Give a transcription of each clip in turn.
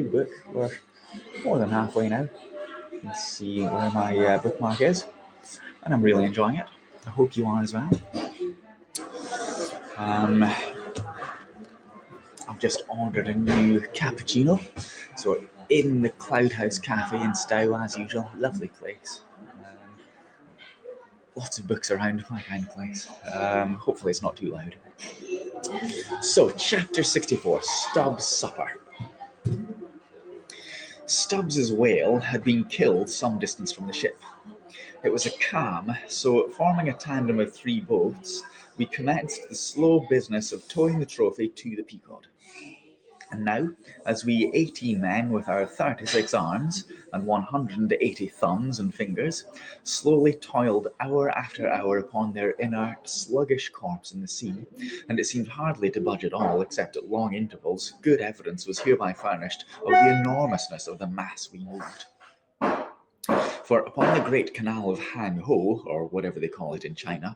review book. We're more than halfway now. Let's see where my bookmark is. And I'm really enjoying it. I hope you are as well. I've just ordered a new cappuccino. So in the Cloud House Cafe in Stow, as usual. Lovely place. Lots of books around, my kind of place. Hopefully it's not too loud. So, chapter 64, Stubbs' Supper. Stubbs's whale had been killed some distance from the ship. It was a calm, so forming a tandem of 3 boats, we commenced the slow business of towing the trophy to the Pequod. And now, as we 18 men with our 36 arms and 180 thumbs and fingers slowly toiled hour after hour upon their inert, sluggish corpse in the sea, and it seemed hardly to budge at all except at long intervals, good evidence was hereby furnished of the enormousness of the mass we moved. For upon the great canal of Hang Ho, or whatever they call it in China,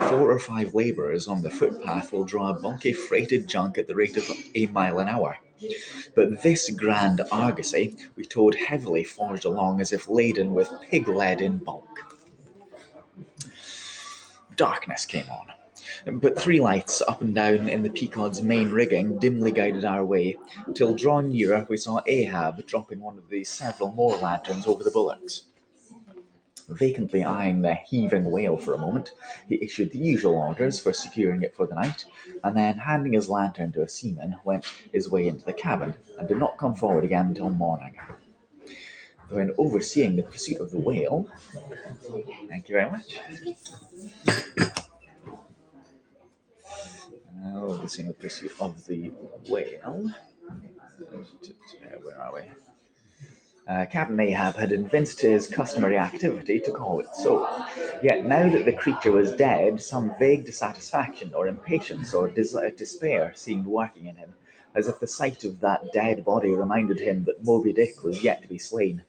4 or 5 labourers on the footpath will draw a bulky freighted junk at the rate of a mile an hour. But this grand argosy we towed heavily forged along as if laden with pig lead in bulk. Darkness came on, but 3 lights up and down in the Pequod's main rigging dimly guided our way, till drawn nearer we saw Ahab dropping one of the several more lanterns over the bulwarks. Vacantly eyeing the heaving whale for a moment, he issued the usual orders for securing it for the night, and then, handing his lantern to a seaman, went his way into the cabin, and did not come forward again until morning. When overseeing the pursuit of the whale... Thank you very much. Overseeing the pursuit of the whale... Where are we? Captain Ahab had evinced his customary activity, to call it so. Yet now that the creature was dead, some vague dissatisfaction or impatience or despair seemed working in him, as if the sight of that dead body reminded him that Moby Dick was yet to be slain.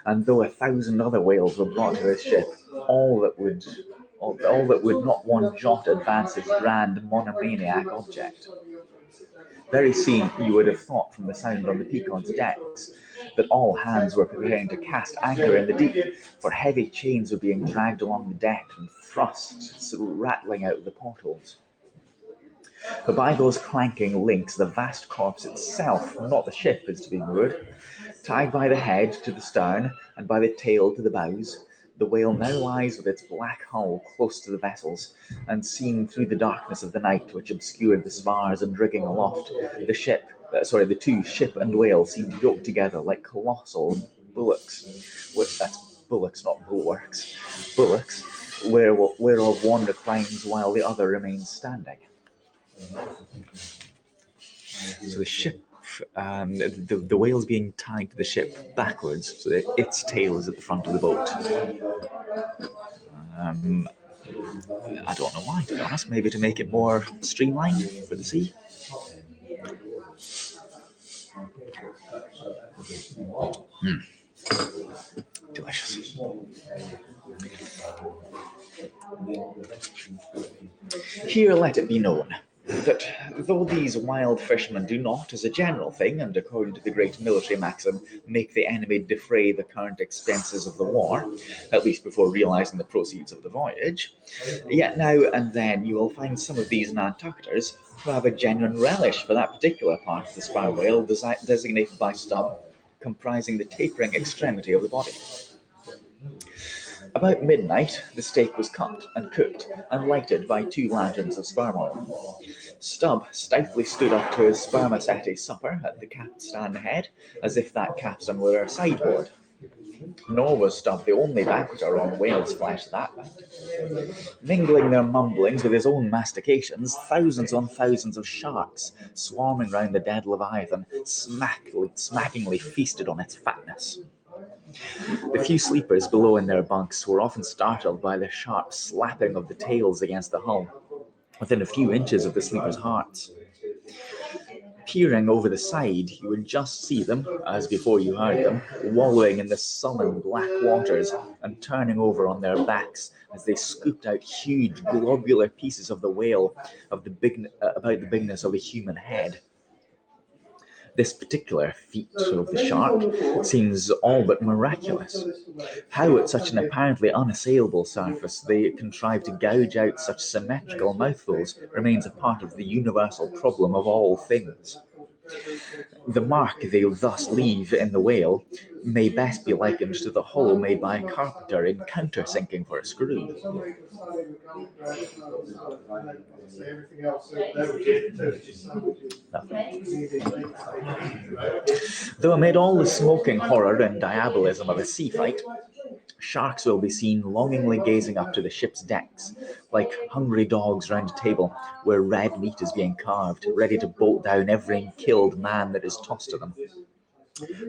And though 1,000 other whales were brought to his ship, all that would not one jot advance his grand monomaniac object. Very soon you would have thought from the sound on the Pequod's decks that all hands were preparing to cast anchor in the deep, for heavy chains were being dragged along the deck and thrust rattling out of the portholes. But by those clanking links the vast corpse itself, not the ship, is to be moored. Tied by the head to the stern and by the tail to the bows, the whale now lies with its black hull close to the vessels, and seen through the darkness of the night which obscured the spars and rigging aloft, the 2 ship and whale seemed yoked together like colossal bullocks. That's bullocks, not bulwarks. Bullocks, whereof one reclines while the other remains standing. So the ship, the whale's being tied to the ship backwards, so that its tail is at the front of the boat. I don't know why, to be honest. Maybe to make it more streamlined for the sea. Delicious. Here let it be known that though these wild fishermen do not, as a general thing, and according to the great military maxim, make the enemy defray the current expenses of the war, at least before realizing the proceeds of the voyage, yet now and then you will find some of these Nantuckters who have a genuine relish for that particular part of the spar whale designated by Stubb, comprising the tapering extremity of the body. About midnight, the steak was cut and cooked and lighted by 2 lanterns of sperm oil. Stubb stoutly stood up to his spermaceti supper at the capstan head, as if that capstan were a sideboard. Nor was Stubb the only banqueter on whale's flesh that night. Mingling their mumblings with his own mastications, thousands on thousands of sharks, swarming round the dead Leviathan, smackingly feasted on its fatness. The few sleepers below in their bunks were often startled by the sharp slapping of the tails against the hull, within a few inches of the sleepers' hearts. Peering over the side, you would just see them, as before you heard them, wallowing in the sullen black waters and turning over on their backs as they scooped out huge globular pieces of the whale about the bigness of a human head. This particular feat of the shark seems all but miraculous. How, at such an apparently unassailable surface, they contrive to gouge out such symmetrical mouthfuls remains a part of the universal problem of all things. The mark they thus leave in the whale may best be likened to the hole made by a carpenter in countersinking for a screw. Though amid all the smoking horror and diabolism of a sea fight, sharks will be seen longingly gazing up to the ship's decks, like hungry dogs round a table where red meat is being carved, ready to bolt down every killed man that is tossed to them.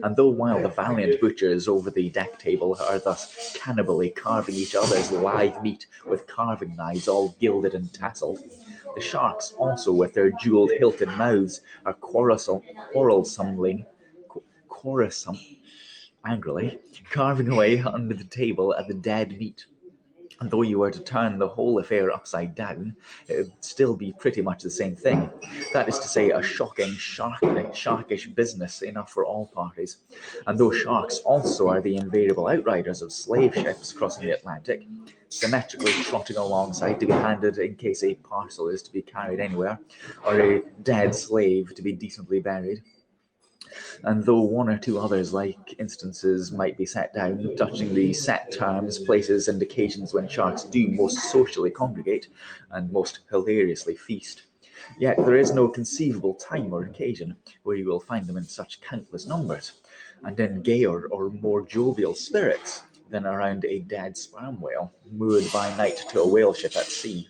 And though while the valiant butchers over the deck table are thus cannibally carving each other's live meat with carving knives all gilded and tasseled, the sharks also with their jewelled hilted mouths are angrily carving away under the table at the dead meat. And though you were to turn the whole affair upside down, it would still be pretty much the same thing. That is to say, a shocking, sharkish business enough for all parties. And though sharks also are the invariable outriders of slave ships crossing the Atlantic, symmetrically trotting alongside to be handed in case a parcel is to be carried anywhere, or a dead slave to be decently buried, and though one or two others like instances might be set down, touching the set terms, places, and occasions when sharks do most socially congregate, and most hilariously feast, yet there is no conceivable time or occasion where you will find them in such countless numbers, and in gayer or more jovial spirits, than around a dead sperm whale, moored by night to a whale ship at sea.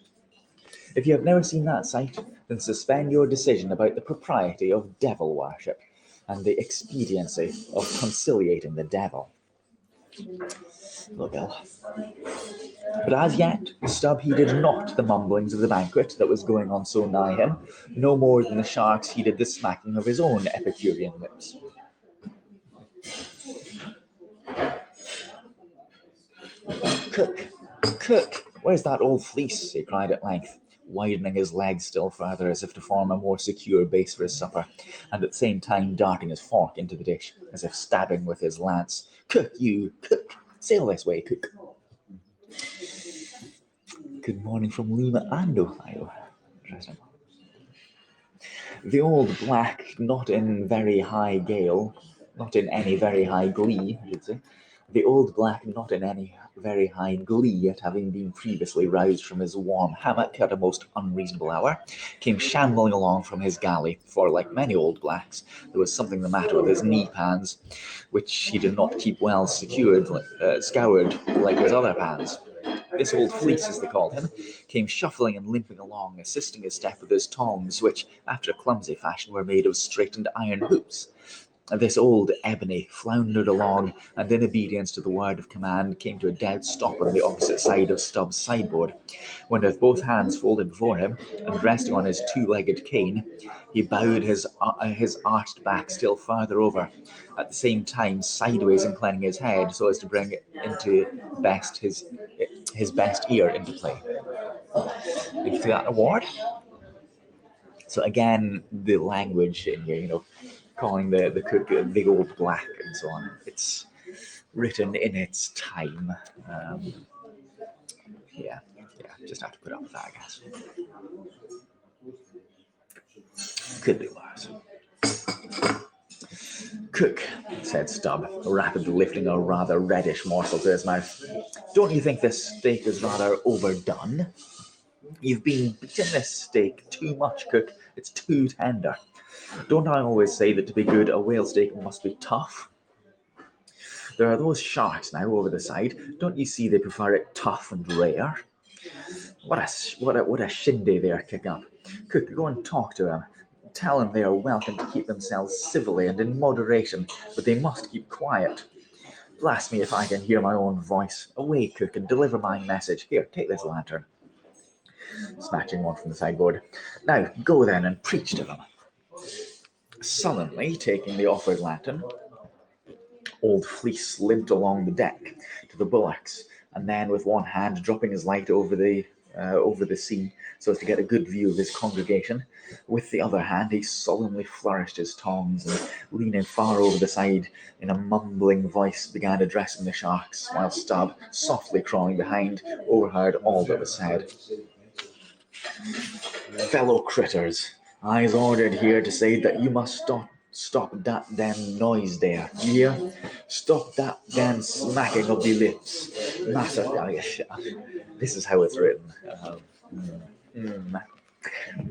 If you have never seen that sight, then suspend your decision about the propriety of devil worship, and the expediency of conciliating the devil. Look, Bill. But as yet, Stubb heeded not the mumblings of the banquet that was going on so nigh him, no more than the sharks heeded the smacking of his own Epicurean lips. Cook, where's that old fleece? He cried at length, widening his legs still further as if to form a more secure base for his supper, and at the same time darting his fork into the dish, as if stabbing with his lance. Cook, sail this way, Cook. Good morning from Lima and Ohio. Interesting. The old black, not in very high gale, not in any very high glee, I should say, the old black not in any very high glee at having been previously roused from his warm hammock at a most unreasonable hour, came shambling along from his galley, for, like many old blacks, there was something the matter with his knee-pans, which he did not keep well scoured like his other pans. This old fleece, as they called him, came shuffling and limping along, assisting his step with his tongs, which, after a clumsy fashion, were made of straightened iron hoops. This old ebony floundered along, and in obedience to the word of command came to a dead stop on the opposite side of Stubbs' sideboard, when with both hands folded before him, and resting on his two-legged cane, he bowed his arched back still farther over, at the same time sideways inclining his head so as to bring into his best ear into play. Did you see that award? So again, the language in here, calling the cook a big old black and so on. It's written in its time. Just have to put up with that, I guess. Could be worse. Cook, said Stubb, rapidly lifting a rather reddish morsel to his mouth. Don't you think this steak is rather overdone? You've been beating this steak too much, Cook. It's too tender. Don't I always say that to be good, a whale steak must be tough? There are those sharks now over the side. Don't you see they prefer it tough and rare? What a shindy they are kicking up. Cook, go and talk to them. Tell them they are welcome to keep themselves civilly and in moderation, but they must keep quiet. Blast me if I can hear my own voice. Away, Cook, and deliver my message. Here, take this lantern. Snatching one from the sideboard. Now, go then and preach to them. Sullenly taking the offered lantern, old Fleece limped along the deck to the bulwarks, and then with one hand dropping his light over the over the sea so as to get a good view of his congregation. With the other hand, he solemnly flourished his tongs and, leaning far over the side, in a mumbling voice began addressing the sharks, while Stubb, softly crawling behind, overheard all that was said. "Fellow critters, I's ordered here to say that you must stop that damn noise there. You hear? Stop that damn smacking of the lips. Massa, this is how it's written.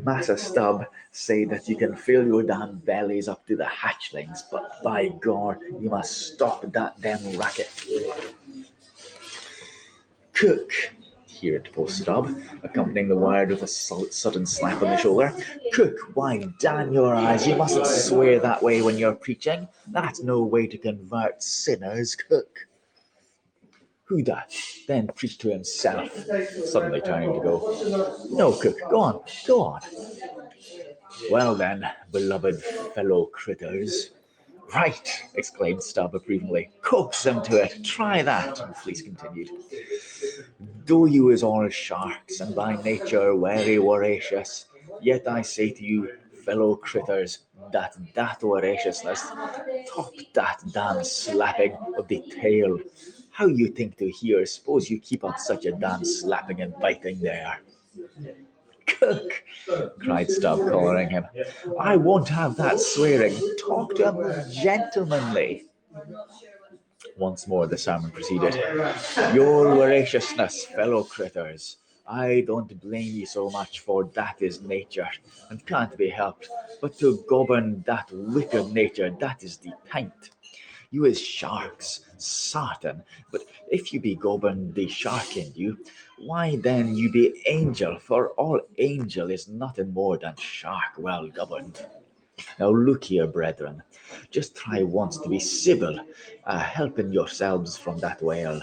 Massa Stubb say that you can fill your damn bellies up to the hatchlings, but by God, you must stop that damn racket. Cook," here interposed Stubb, accompanying the word with a sudden slap on the shoulder. "Cook, why, damn your eyes, you mustn't swear that way when you're preaching. That's no way to convert sinners, Cook." "Who that?" then preached to himself, suddenly turning to go. "No, Cook, go on, go on." "Well then, beloved fellow critters." "Right," exclaimed Stubb approvingly. "Coax them to it. Try that," and Fleece continued. "Though you is all sharks, and by nature very voracious, yet I say to you, fellow critters, that voraciousness top that damn slapping of the tail. How you think to hear? Suppose you keep up such a damn slapping and biting there." "Cook," cried Stubb, collaring him, "I won't have that swearing. Talk to him gentlemanly." Once more the sermon proceeded. "Your voraciousness, fellow critters, I don't blame ye so much, for that is nature, and can't be helped, but to govern that wicked nature, that is the pint. You is sharks, sartain, but if you be governed the shark in you, why then you be angel, for all angel is nothing more than shark well governed. Now look here, brethren, just try once to be civil, helping yourselves from that whale.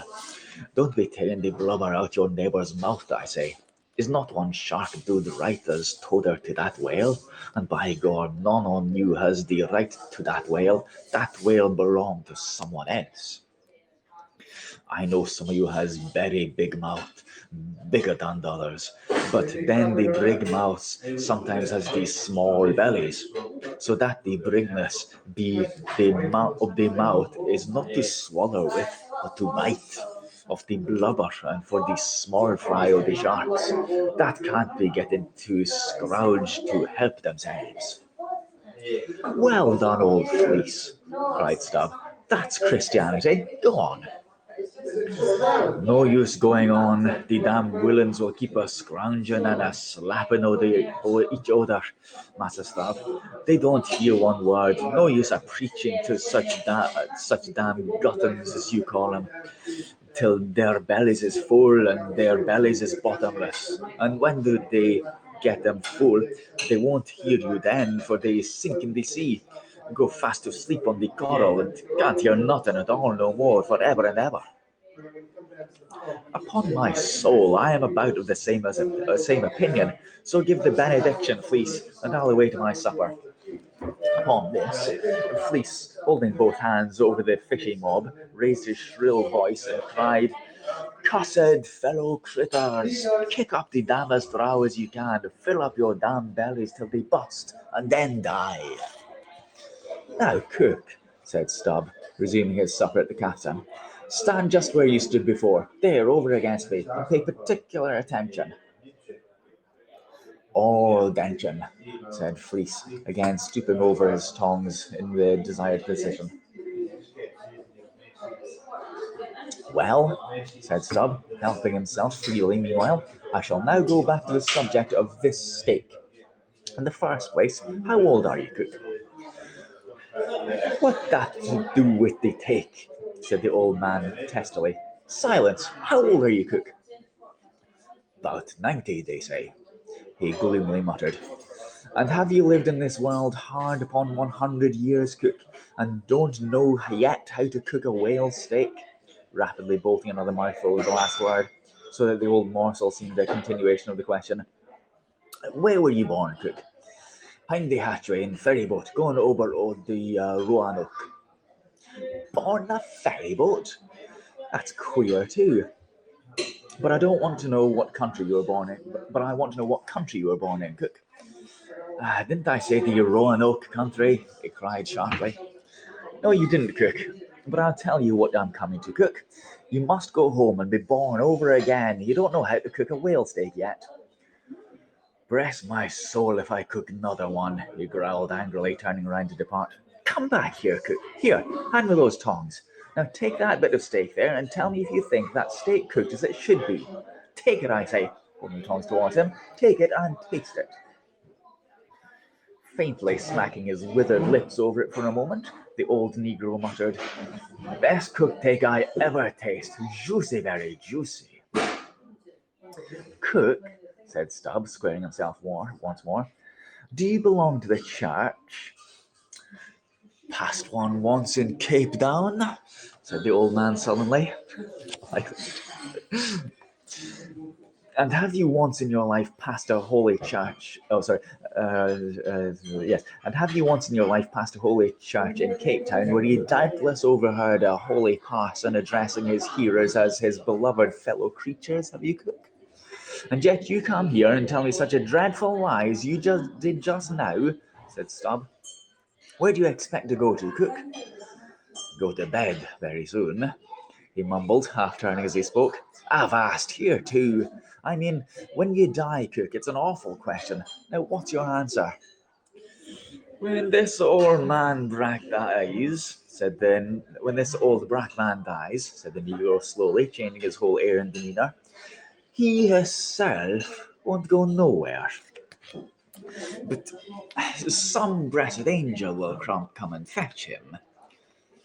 Don't be telling the blubber out your neighbour's mouth, I say. Is not one shark dude right as tother to that whale? And by God, none on you has the right to that whale. That whale belonged to someone else. I know some of you has very big mouth, bigger than the others, but then the big mouths sometimes has these small bellies, so that the bigness be the mouth of the mouth is not to swallow with, but to bite of the blubber, and for the small fry of the sharks that can't be getting to scrouge to help themselves. Well done, old fleece, cried Stubb. That's Christianity. Go on. No use going on. The damn villains will keep us scrounging and a slapping over each other, Massa Stubb. They don't hear one word. No use of preaching to such damn gluttons as you call them, till their bellies is full and their bellies is bottomless. And when do they get them full, they won't hear you then, for they sink in the sea, go fast to sleep on the coral, and can't hear nothing at all no more for ever and ever. Upon my soul, I am about of the same opinion. So give the benediction, Fleece, and I'll away to my supper. Upon this, Fleece, holding both hands over the fishing mob, raised his shrill voice and cried, "Cussed fellow critters, kick up the damn as drow as you can, fill up your damn bellies till they bust, and then die." "Now, Cook," said Stubb, resuming his supper at the capstan, "stand just where you stood before, there over against me, and pay particular attention." "All attention," said Fleece, again stooping over his tongs in the desired position. "Well," said Stubb, helping himself freely meanwhile, "I shall now go back to the subject of this steak. In the first place, how old are you, Cook?" "What that to do with the take?" said the old man testily. "Silence! How old are you, Cook?" "About 90, they say," he gloomily muttered. "And have you lived in this world hard upon 100 years, Cook, and don't know yet how to cook a whale steak?" Rapidly bolting another mouthful of the last word, so that the old morsel seemed a continuation of the question. "Where were you born, Cook?" "Behind the hatchway in ferryboat, going over the Roanoke." "Born a ferryboat? That's queer too." But I don't want to know what country you were born in. But I want to know what country you were born in, Cook. Didn't I say the Roanoke country? He cried sharply. No, you didn't, Cook. But I'll tell you what I'm coming to, Cook. You must go home and be born over again. You don't know how to cook a whale steak yet. Bless my soul if I cook another one, he growled angrily, turning round to depart. Come back here, Cook. Here, hand me those tongs. Now take that bit of steak there and tell me if you think that steak cooked as it should be. Take it, I say, holding the tongs towards him. Take it and taste it. Faintly smacking his withered lips over it for a moment, the old negro muttered, Best cooked steak I ever taste. Juicy, very juicy. Cook, said Stubb, squaring himself once more, do you belong to the church? Passed one once in Cape Town, said the old man sullenly. And have you once in your life passed a holy church? Oh, sorry. Yes. And have you once in your life passed a holy church in Cape Town where you doubtless overheard a holy parson addressing his hearers as his beloved fellow creatures? Have you, Cook? And yet you come here and tell me such a dreadful lie as you just did just now, said Stubb. Where do you expect to go to, Cook? Go to bed very soon, he mumbled, half turning as he spoke. Avast, here too. I mean, when you die, Cook, it's an awful question. Now, what's your answer? When this old man dies, when this old black man dies, said the negro slowly, changing his whole air and demeanour, he himself won't go nowhere. But some blessed angel will come and fetch him.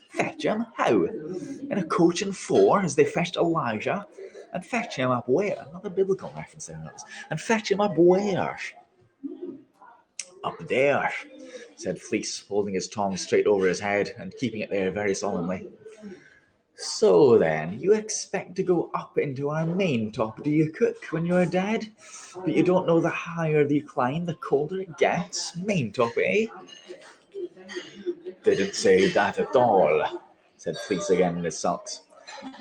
Fetch him? How? In a coach and four, as they fetched Elijah? And fetch him up where? Another biblical reference there, notice. And fetch him up where? Up there, said Fleece, holding his tongs straight over his head and keeping it there very solemnly. So then, you expect to go up into our main top, do you, Cook, when you're dead? But you don't know the higher you climb, the colder it gets? Main top, eh? Didn't say that at all, said Fleece again in his sulks.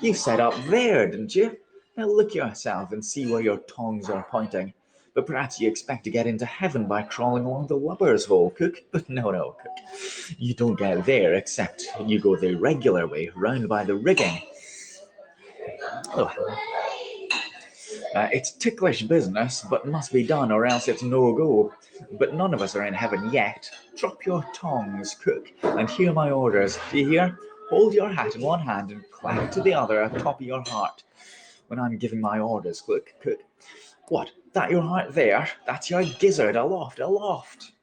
You said up there, didn't you? Now look yourself and see where your tongs are pointing. But perhaps you expect to get into heaven by crawling along the lubber's hole, Cook. But no, Cook. You don't get there except you go the regular way, round by the rigging. Oh. It's ticklish business, but must be done or else it's no go. But none of us are in heaven yet. Drop your tongs, Cook, and hear my orders. Do you hear? Hold your hat in one hand and clap to the other at the top of your heart. When I'm giving my orders, Cook. What? That your heart there? That's your gizzard, aloft, aloft.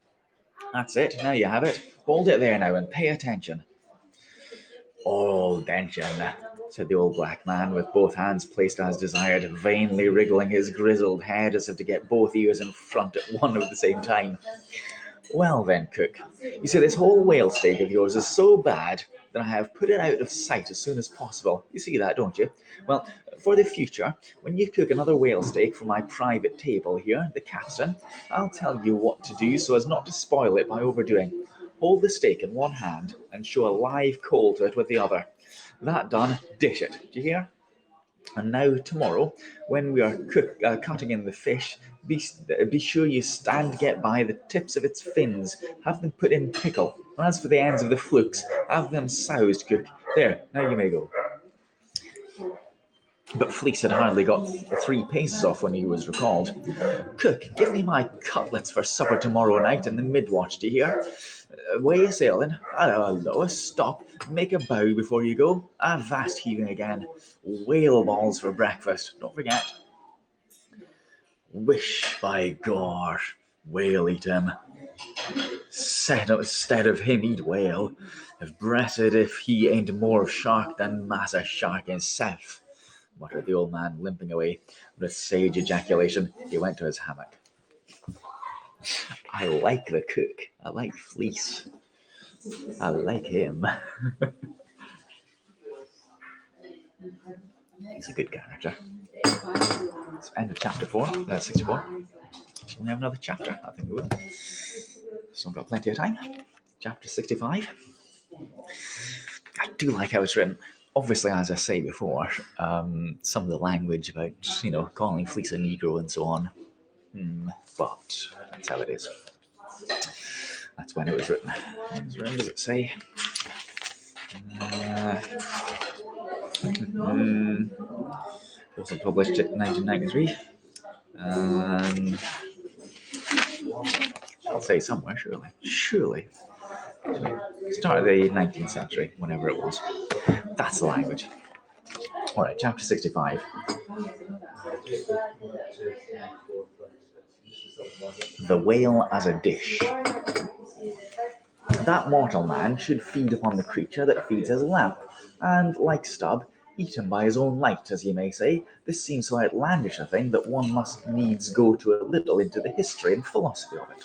That's it, now you have it. Hold it there now and pay attention. All attention, said the old black man, with both hands placed as desired, vainly wriggling his grizzled head as if to get both ears in front at one at the same time. Well then, Cook, you see this whole whale steak of yours is so bad that I have put it out of sight as soon as possible. You see that, don't you? Well, for the future, when you cook another whale steak for my private table here, the captain, I'll tell you what to do so as not to spoil it by overdoing. Hold the steak in one hand and show a live coal to it with the other. That done, dish it. Do you hear? And now tomorrow, when we are cutting in the fish, be sure you get by the tips of its fins. Have them put in pickle. And as for the ends of the flukes, have them soused, Cook. There, now you may go. But Fleece had hardly got 3 paces off when he was recalled. Cook, give me my cutlets for supper tomorrow night in the mid-watch, do you hear? Where you sailing? Lois, stop. Make a bow before you go. Avast heaving again. Whale balls for breakfast. Don't forget. Wish by God, whale eat him. Instead of him eat whale. If blessed if he ain't more shark than Massa Shark himself, muttered the old man, limping away. With a sage ejaculation, he went to his hammock. I like the cook. I like Fleece. I like him. He's a good character. It's end of chapter 4, 64. Shall we have another chapter? I think we will. Still got plenty of time. Chapter 65. I do like how it's written. obviously, as I say before, some of the language about, calling fleece a negro and so on, but that's how it is. That's when it was written. When does it say? It was published in 1993. I'll say somewhere, surely. Start of the 19th century, whenever it was. That's the language. All right, chapter 65. The whale as a dish. That mortal man should feed upon the creature that feeds his lamp, and, like Stubb, eat him by his own light, as ye may say. This seems so outlandish a thing that one must needs go to a little into the history and philosophy of it.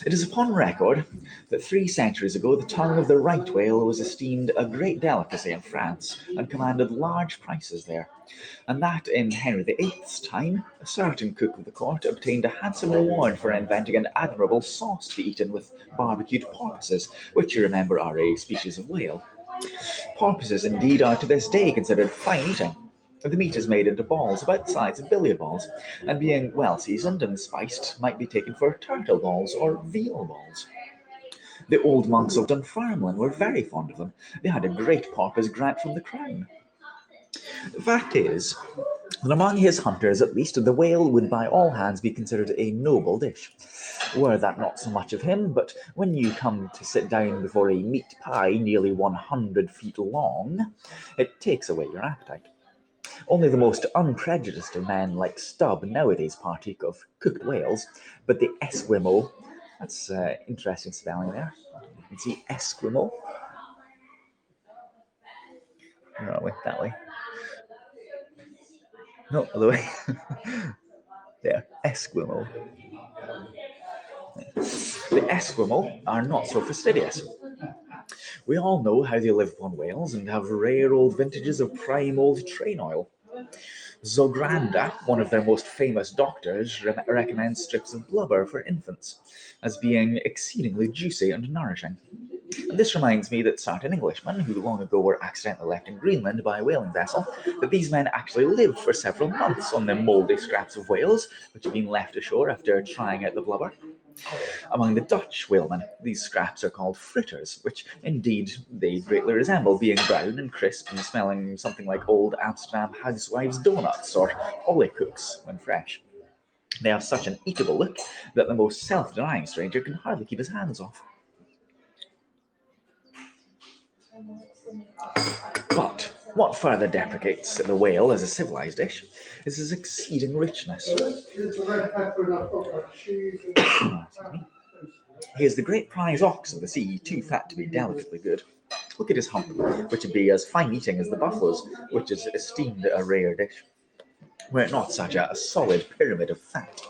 It is upon record that 3 centuries ago the tongue of the right whale was esteemed a great delicacy in France, and commanded large prices there, and that in Henry VIII's time a certain cook of the court obtained a handsome reward for inventing an admirable sauce to be eaten with barbecued porpoises, which you remember are a species of whale. Porpoises indeed are to this day considered fine eating. The meat is made into balls about the size of billiard balls, and being well seasoned and spiced might be taken for turtle balls or veal balls. The old monks of Dunfermline were very fond of them. They had a great porpoise grant from the crown. The fact is that among his hunters at least the whale would by all hands be considered a noble dish. Were that not so much of him, but when you come to sit down before a meat pie nearly 100 feet long, it takes away your appetite. Only the most unprejudiced of men like Stubb nowadays partake of cooked whales, but the Esquimaux, that's interesting spelling there. You can see Esquimaux. Where are we? That way. No, other way. There, Esquimaux. The Esquimaux are not so fastidious. We all know how they live upon whales and have rare old vintages of prime old train oil. Zogranda, one of their most famous doctors, recommends strips of blubber for infants as being exceedingly juicy and nourishing. And this reminds me that certain Englishmen, who long ago were accidentally left in Greenland by a whaling vessel, that these men actually lived for several months on the mouldy scraps of whales which had been left ashore after trying out the blubber. Among the Dutch whalemen, these scraps are called fritters, which indeed they greatly resemble, being brown and crisp and smelling something like old Amsterdam housewives' donuts or ollikoeks when fresh. They have such an eatable look that the most self-denying stranger can hardly keep his hands off. But what further deprecates the whale as a civilized dish is his exceeding richness. He is the great prize ox of the sea, too fat to be delicately good. Look at his hump, which would be as fine eating as the buffalo's, which is esteemed a rare dish, were it not such a solid pyramid of fat.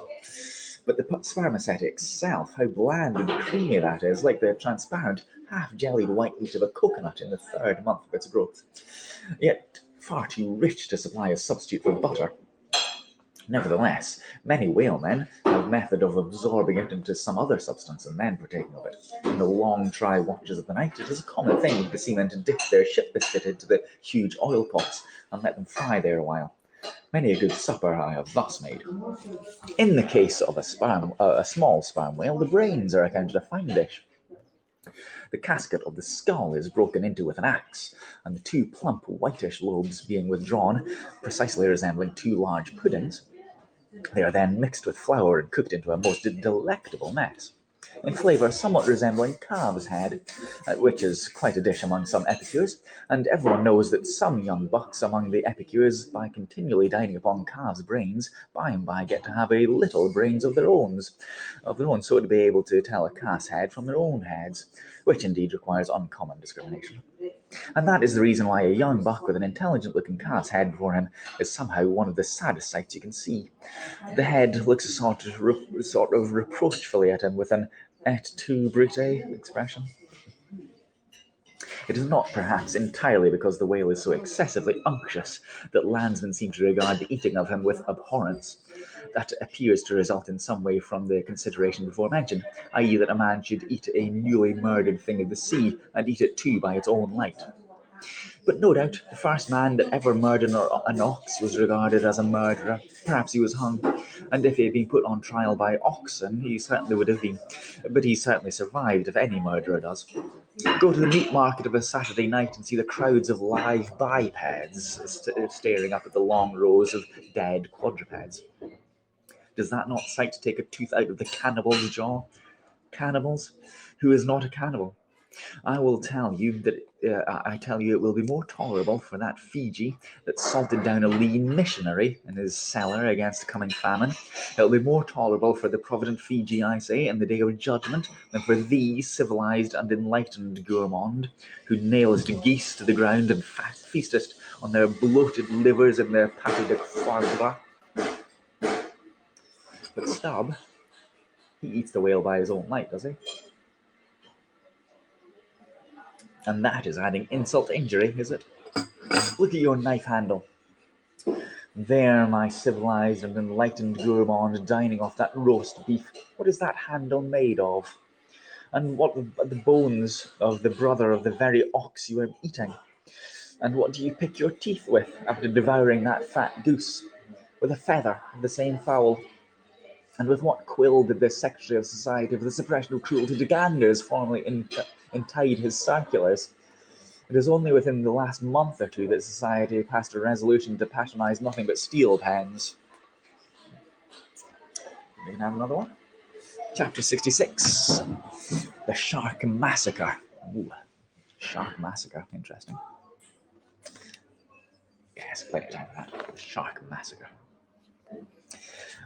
But the spermaceti itself, how bland and creamy that is, like the transparent, half-jellied white meat of a coconut in the 3rd month of its growth. Yet far too rich to supply a substitute for butter. Nevertheless, many whalemen have method of absorbing it into some other substance and then partaking of it. In the long, dry watches of the night, it is a common thing for the seamen to dip their ship biscuit into the huge oil pots and let them fry there a while. Many a good supper I have thus made. In the case of a small sperm whale, the brains are accounted a fine dish. The casket of the skull is broken into with an axe, and the 2 plump whitish lobes being withdrawn, precisely resembling 2 large puddings. They are then mixed with flour and cooked into a most delectable mess, in flavour somewhat resembling calf's head, which is quite a dish among some epicures, and everyone knows that some young bucks among the epicures, by continually dining upon calves' brains, by and by get to have a little brains of their own, so to be able to tell a calf's head from their own heads, which indeed requires uncommon discrimination. And that is the reason why a young buck with an intelligent-looking calf's head before him is somehow one of the saddest sights you can see. The head looks sort of reproachfully at him with an et tu, Brute expression. It is not perhaps entirely because the whale is so excessively unctuous that landsmen seem to regard the eating of him with abhorrence. that appears to result in some way from the consideration before mentioned, i.e. that a man should eat a newly murdered thing of the sea, and eat it too by its own light. But no doubt the first man that ever murdered an ox was regarded as a murderer. Perhaps he was hung, and if he had been put on trial by oxen, he certainly would have been. But he certainly survived, if any murderer does. Go to the meat market of a Saturday night and see the crowds of live bipeds staring up at the long rows of dead quadrupeds. Does that not sight take a tooth out of the cannibal's jaw? Cannibals? Who is not a cannibal? I will tell you that it will be more tolerable for that Fiji that salted down a lean missionary in his cellar against the coming famine. It will be more tolerable for the provident Fiji, I say, in the day of judgment, than for thee, civilized and enlightened gourmand, who nailest geese to the ground and feastest on their bloated livers and their pâté de foie gras. But Stubb, he eats the whale by his own light, does he? And that is adding insult to injury, is it? Look at your knife handle. There, my civilized and enlightened gourmand dining off that roast beef. What is that handle made of? And what the bones of the brother of the very ox you are eating? And what do you pick your teeth with after devouring that fat goose? With a feather of the same fowl. And with what quill did the Secretary of Society for the Suppression of Cruelty to Ganders formerly entide his circulars? It is only within the last month or two that society passed a resolution to patronize nothing but steel pens. We can have another one. Chapter 66. The Shark Massacre. Ooh, Shark Massacre. Interesting. Yes, plenty of time for that. The Shark Massacre.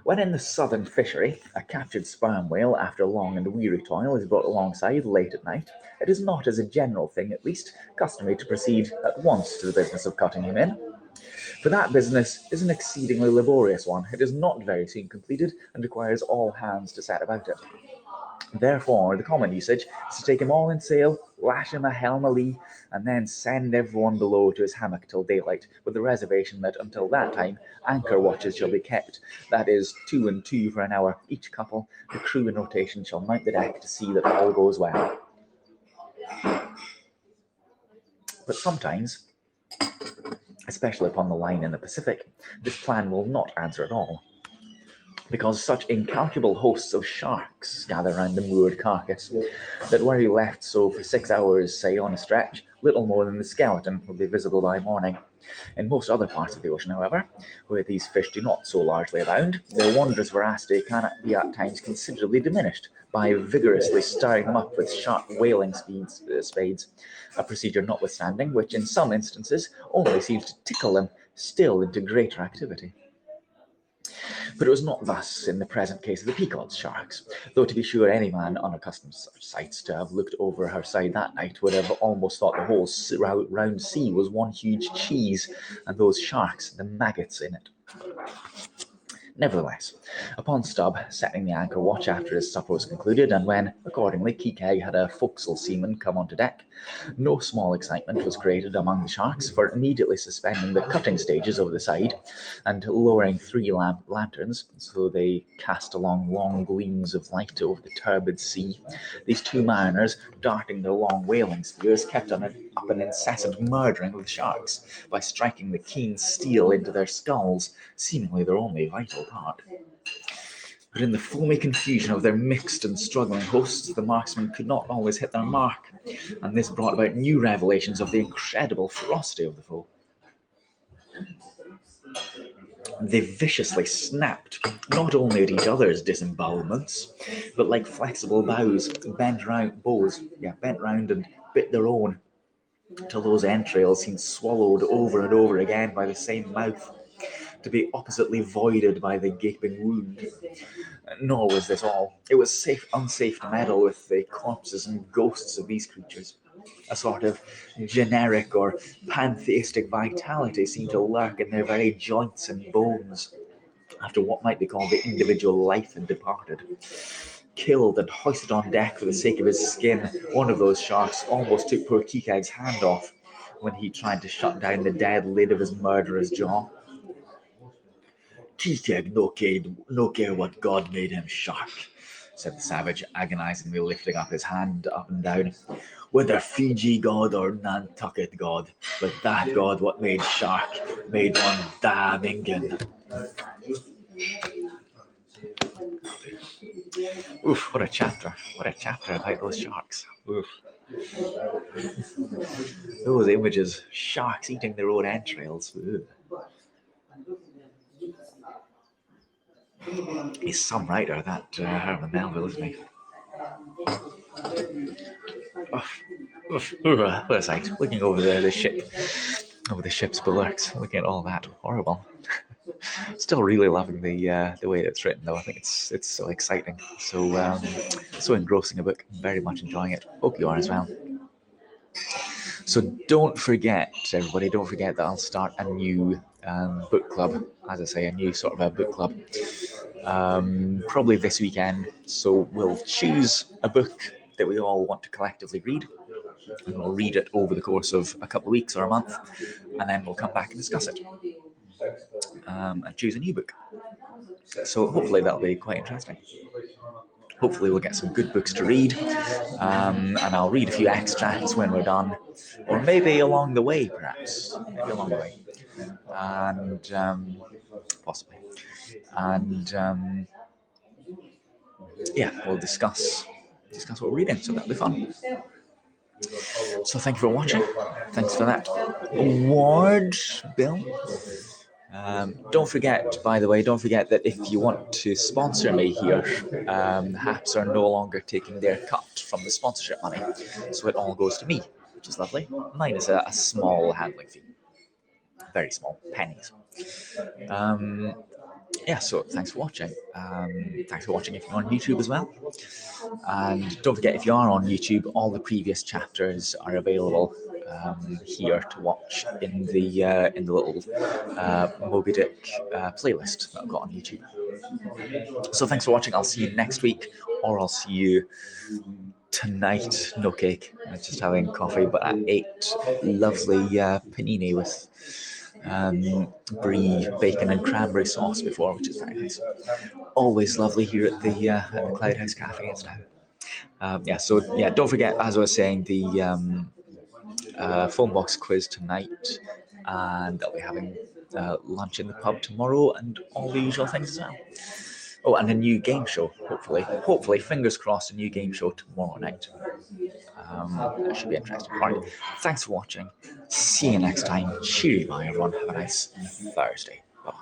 When in the southern fishery, a captured sperm whale, after long and weary toil, is brought alongside late at night, it is not, as a general thing at least, customary to proceed at once to the business of cutting him in. For that business is an exceedingly laborious one. It is not very soon completed, and requires all hands to set about it. Therefore, the common usage is to take him all in sail, lash him a helm a lee, and then send everyone below to his hammock till daylight, with the reservation that until that time anchor watches shall be kept, that is, 2 and 2 for an hour each couple. The crew in rotation shall mount the deck to see that all goes well. But sometimes, especially upon the line in the Pacific, this plan will not answer at all, because such incalculable hosts of sharks gather round the moored carcass, that were he left so for 6 hours, say, on a stretch, little more than the skeleton will be visible by morning. In most other parts of the ocean, however, where these fish do not so largely abound, their wondrous voracity can be at times considerably diminished by vigorously stirring them up with sharp whaling spades, a procedure notwithstanding which in some instances only seems to tickle them still into greater activity. But it was not thus in the present case of the Pequod's sharks, though to be sure any man unaccustomed to such sights to have looked over her side that night would have almost thought the whole round sea was one huge cheese, and those sharks the maggots in it. Nevertheless, upon Stubb setting the anchor watch after his supper was concluded, and when, accordingly, Keekag had a forecastle seaman come on to deck, no small excitement was created among the sharks, for immediately suspending the cutting stages over the side, and lowering 3 lanterns, so they cast along long gleams of light over the turbid sea, these 2 mariners, darting their long whaling spears, kept up an incessant murdering of the sharks, by striking the keen steel into their skulls, seemingly their only vital part. But in the foamy confusion of their mixed and struggling hosts, the marksmen could not always hit their mark, and this brought about new revelations of the incredible ferocity of the foe. They viciously snapped, not only at each other's disembowelments, but like flexible bows, bent round and bit their own, till those entrails seemed swallowed over and over again by the same mouth, to be oppositely voided by the gaping wound. Nor was this all. It was unsafe to meddle with the corpses and ghosts of these creatures. A sort of generic or pantheistic vitality seemed to lurk in their very joints and bones, after what might be called the individual life had departed. Killed and hoisted on deck for the sake of his skin, one of those sharks almost took poor Keekag's hand off when he tried to shut down the dead lid of his murderer's jaw. Teakeg no care what God made him shark, said the savage, agonizingly lifting up his hand up and down. Whether Fiji God or Nantucket God, but that God what made shark made one damn England. Oof, what a chapter. What a chapter about those sharks. Oof. Those images, sharks eating their own entrails. Ooh. He's some writer, that Herman Melville, isn't he? Oof. Oof. What a sight. Looking over the ship, over the ship's bulwarks, looking at all that. Horrible. Still really loving the way it's written, though. I think it's so exciting, so engrossing a book. Very much enjoying it. Hope you are as well. So don't forget, everybody, don't forget that I'll start a new book club. As I say, a new sort of a book club. Probably this weekend. So we'll choose a book that we all want to collectively read, and we'll read it over the course of a couple of weeks or a month, and then we'll come back and discuss it and choose a new book. So hopefully that'll be quite interesting. Hopefully we'll get some good books to read, and I'll read a few extracts when we're done, or maybe along the way, perhaps. Maybe along the way. And possibly. And yeah, we'll discuss what we're reading, so that'll be fun. So thank you for watching. Thanks for that award, Bill. Don't forget, by the way, that if you want to sponsor me here, Haps are no longer taking their cut from the sponsorship money, so it all goes to me, which is lovely. Minus a small handling fee, very small, pennies. Yeah, so thanks for watching. Thanks for watching if you're on YouTube as well. And don't forget, if you are on YouTube, all the previous chapters are available here to watch in the little Moby Dick playlist that I've got on YouTube. So thanks for watching. I'll see you next week, or I'll see you tonight. No cake. I'm just having coffee, but I ate lovely panini with brie, bacon, and cranberry sauce before, which is very nice. Always lovely here at the Cloud House Cafe and stuff. So yeah, don't forget, as I was saying, the phone box quiz tonight, and I'll be having lunch in the pub tomorrow, and all the usual things as well. Oh, and a new game show, hopefully, fingers crossed, a new game show tomorrow night. That should be interesting. All right, thanks for watching. See you next time. Cheery bye, everyone. Have a nice Thursday. Bye-bye.